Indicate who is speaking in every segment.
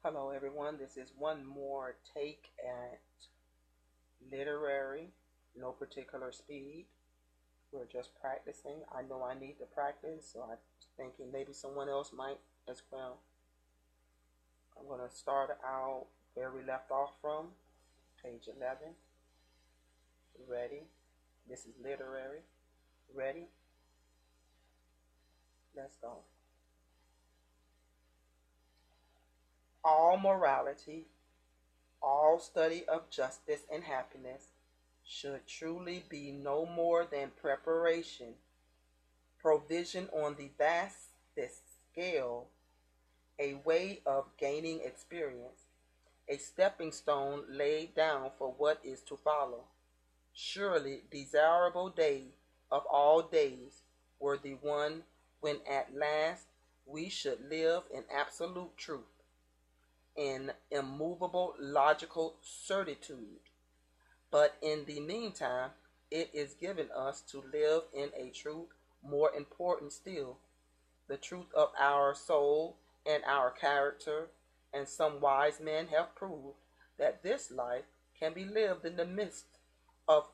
Speaker 1: Hello, everyone. This is one more take at literary, no particular speed. We're just practicing. I know I need to practice, so I'm thinking maybe someone else might as well. I'm going to start out where we left off from, page 11. Ready? This is literary. Ready? Let's go. All morality, all study of justice and happiness should truly be no more than preparation, provision on the vastest scale, a way of gaining experience, a stepping stone laid down for what is to follow. Surely desirable day of all days were the one when at last we should live in absolute truth, in immovable logical certitude. But in the meantime, it is given us to live in a truth more important still, the truth of our soul and our character, and some wise men have proved that this life can be lived in the midst of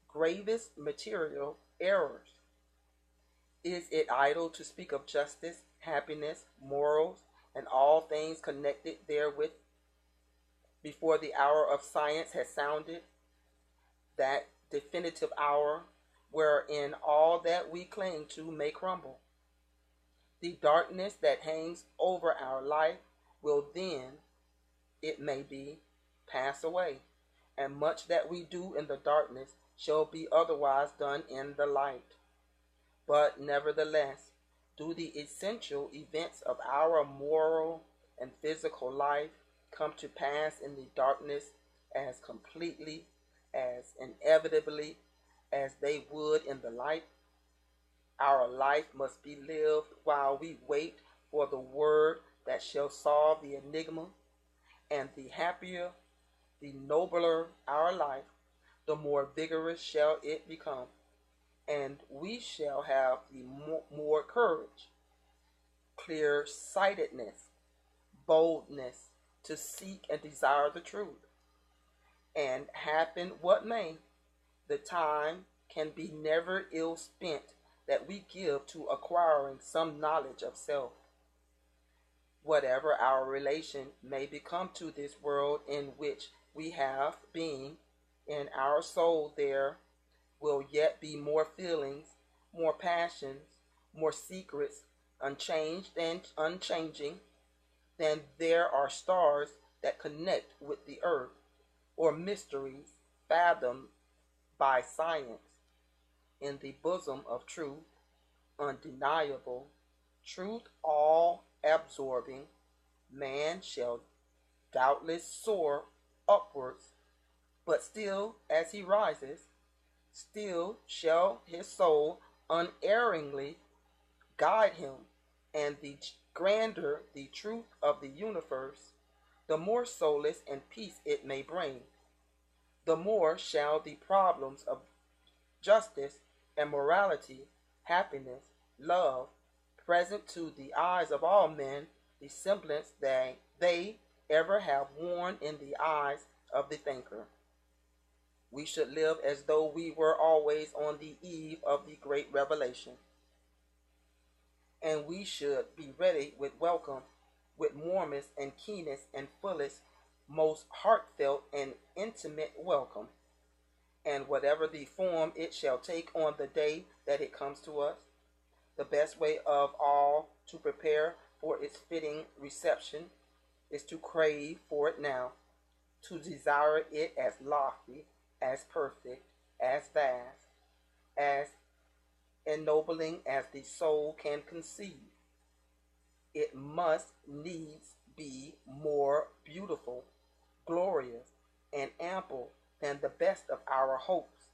Speaker 1: gravest material errors. Is it idle to speak of justice, happiness, morals, and all things connected therewith before the hour of science has sounded, that definitive hour wherein all that we cling to may crumble? The darkness that hangs over our life will then, it may be, pass away, and much that we do in the darkness shall be otherwise done in the light. But nevertheless, do the essential events of our moral and physical life come to pass in the darkness as completely, as inevitably as they would in the light? Our life must be lived while we wait for the word that shall solve the enigma, and the happier, the nobler our life, the more vigorous shall it become, and we shall have the more courage, clear-sightedness, boldness to seek and desire the truth. And happen what may, the time can be never ill spent that we give to acquiring some knowledge of self. Whatever our relation may become to this world in which we have being, in our soul there will yet be more feelings, more passions, more secrets, unchanged and unchanging, than there are stars that connect with the earth, or mysteries fathomed by science. In the bosom of truth, undeniable, truth all absorbing, man shall doubtless soar upwards, but still as he rises, still shall his soul unerringly guide him, and the grander the truth of the universe, the more solace and peace it may bring, the more shall the problems of justice and morality, happiness, love, present to the eyes of all men, the semblance they ever have worn in the eyes of the thinker. We should live as though we were always on the eve of the great revelation, and we should be ready with welcome, with warmest and keenest and fullest, most heartfelt and intimate welcome, and whatever the form it shall take on the day that it comes to us, the best way of all to prepare for its fitting reception is to crave for it now, to desire it as lofty, as perfect, as vast, as ennobling as the soul can conceive. It must needs be more beautiful, glorious, and ample than the best of our hopes.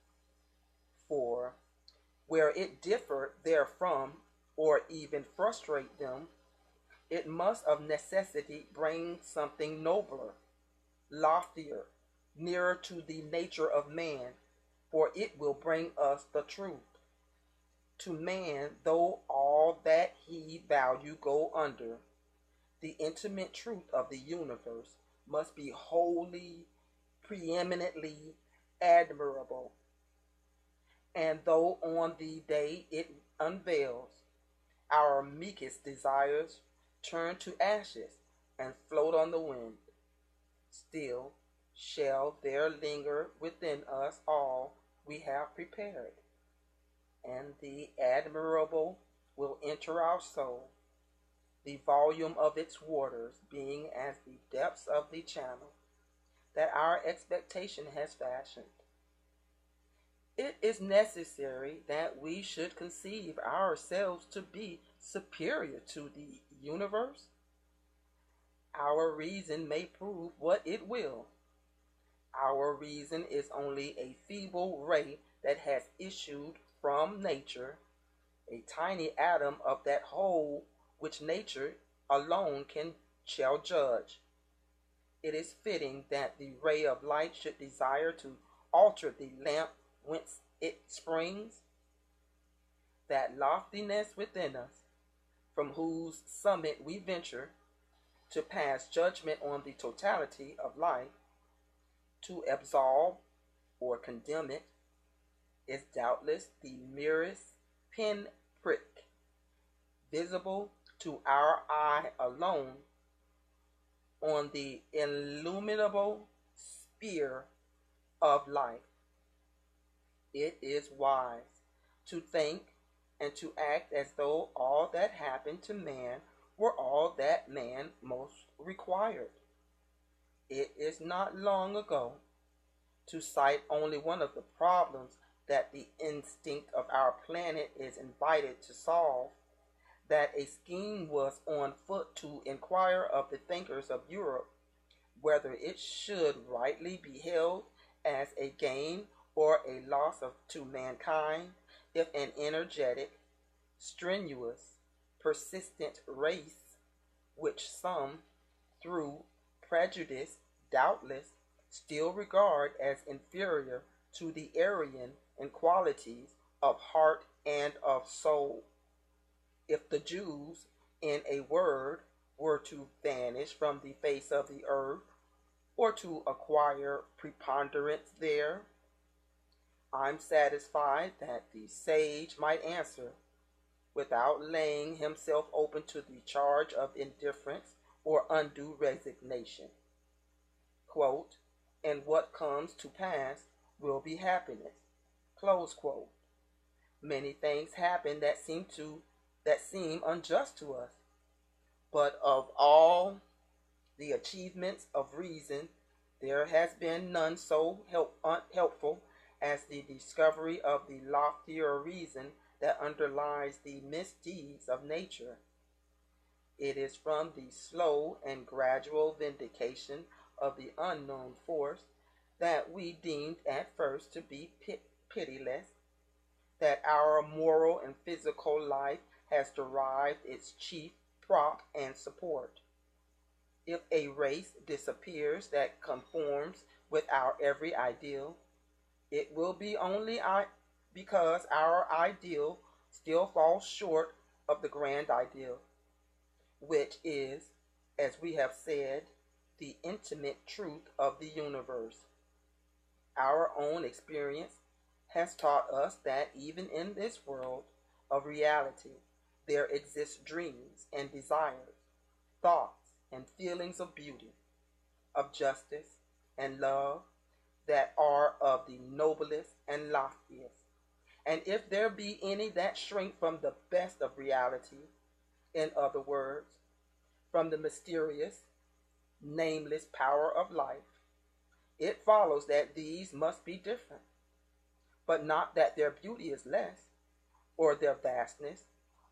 Speaker 1: For where it differ therefrom, or even frustrate them, it must of necessity bring something nobler, loftier, nearer to the nature of man, for it will bring us the truth. To man, though all that he value go under, The intimate truth of the universe must be wholly, preeminently admirable. And though on the day it unveils, our meekest desires turn to ashes and float on the wind, still shall there linger within us all we have prepared, and the admirable will enter our soul, the volume of its waters being as the depths of the channel that our expectation has fashioned. It is necessary that we should conceive ourselves to be superior to the universe. Our reason may prove what it will. Our reason is only a feeble ray that has issued from nature, a tiny atom of that whole which nature alone shall judge. It is fitting that the ray of light should desire to alter the lamp whence it springs. That loftiness within us, from whose summit we venture to pass judgment on the totality of life, to absolve or condemn it, is doubtless the merest pin-prick, visible to our eye alone, on the illimitable sphere of life. It is wise to think and to act as though all that happened to man were all that man most required. It is not long ago, to cite only one of the problems that the instinct of our planet is invited to solve, that a scheme was on foot to inquire of the thinkers of Europe whether it should rightly be held as a gain or a loss to mankind if an energetic, strenuous, persistent race, which some, through prejudice, doubtless, still regard as inferior to the Aryan in qualities of heart and of soul. If the Jews, in a word, were to vanish from the face of the earth, or to acquire preponderance there, I'm satisfied that the sage might answer, without laying himself open to the charge of indifference or undue resignation, quote, and what comes to pass will be happiness, close quote. Many things happen that seem unjust to us, but of all the achievements of reason, there has been none so helpful as the discovery of the loftier reason that underlies the misdeeds of nature. It is from the slow and gradual vindication of the unknown force that we deemed at first to be pitiless, that our moral and physical life has derived its chief prop and support. If a race disappears that conforms with our every ideal, it will be only because our ideal still falls short of the grand ideal, which is, as we have said, the intimate truth of the universe. Our own experience has taught us that even in this world of reality, there exist dreams and desires, thoughts and feelings of beauty, of justice and love that are of the noblest and loftiest. And if there be any that shrink from the best of reality, in other words, from the mysterious, nameless power of life, it follows that these must be different, but not that their beauty is less, or their vastness,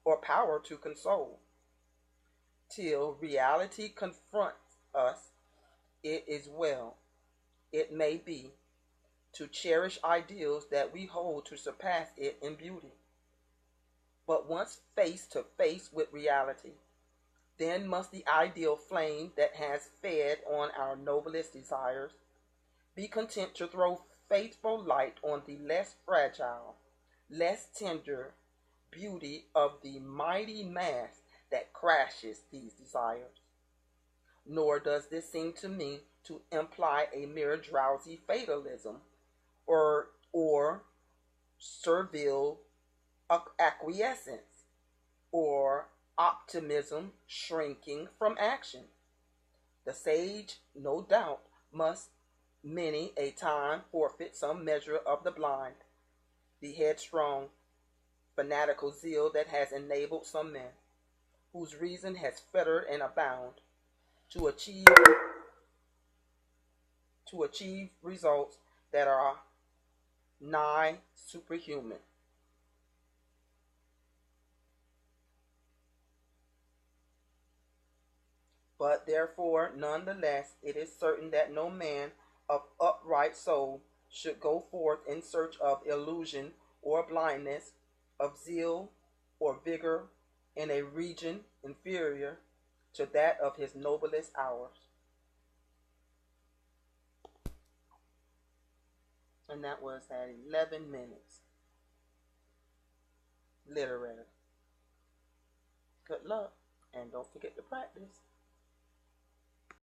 Speaker 1: or power to console. Till reality confronts us, it is well, it may be, to cherish ideals that we hold to surpass it in beauty. But once face to face with reality, then must the ideal flame that has fed on our noblest desires be content to throw faithful light on the less fragile, less tender beauty of the mighty mass that crashes these desires. Nor does this seem to me to imply a mere drowsy fatalism or servile acquiescence or optimism shrinking from action. The sage, no doubt, must many a time forfeit some measure of the blind, the headstrong, fanatical zeal that has enabled some men, whose reason has fettered and abound, to achieve results that are nigh superhuman. But therefore, none the less, it is certain that no man of upright soul should go forth in search of illusion or blindness, of zeal or vigor in a region inferior to that of his noblest hours. And that was at 11 minutes. Literary. Good luck, and don't forget to practice.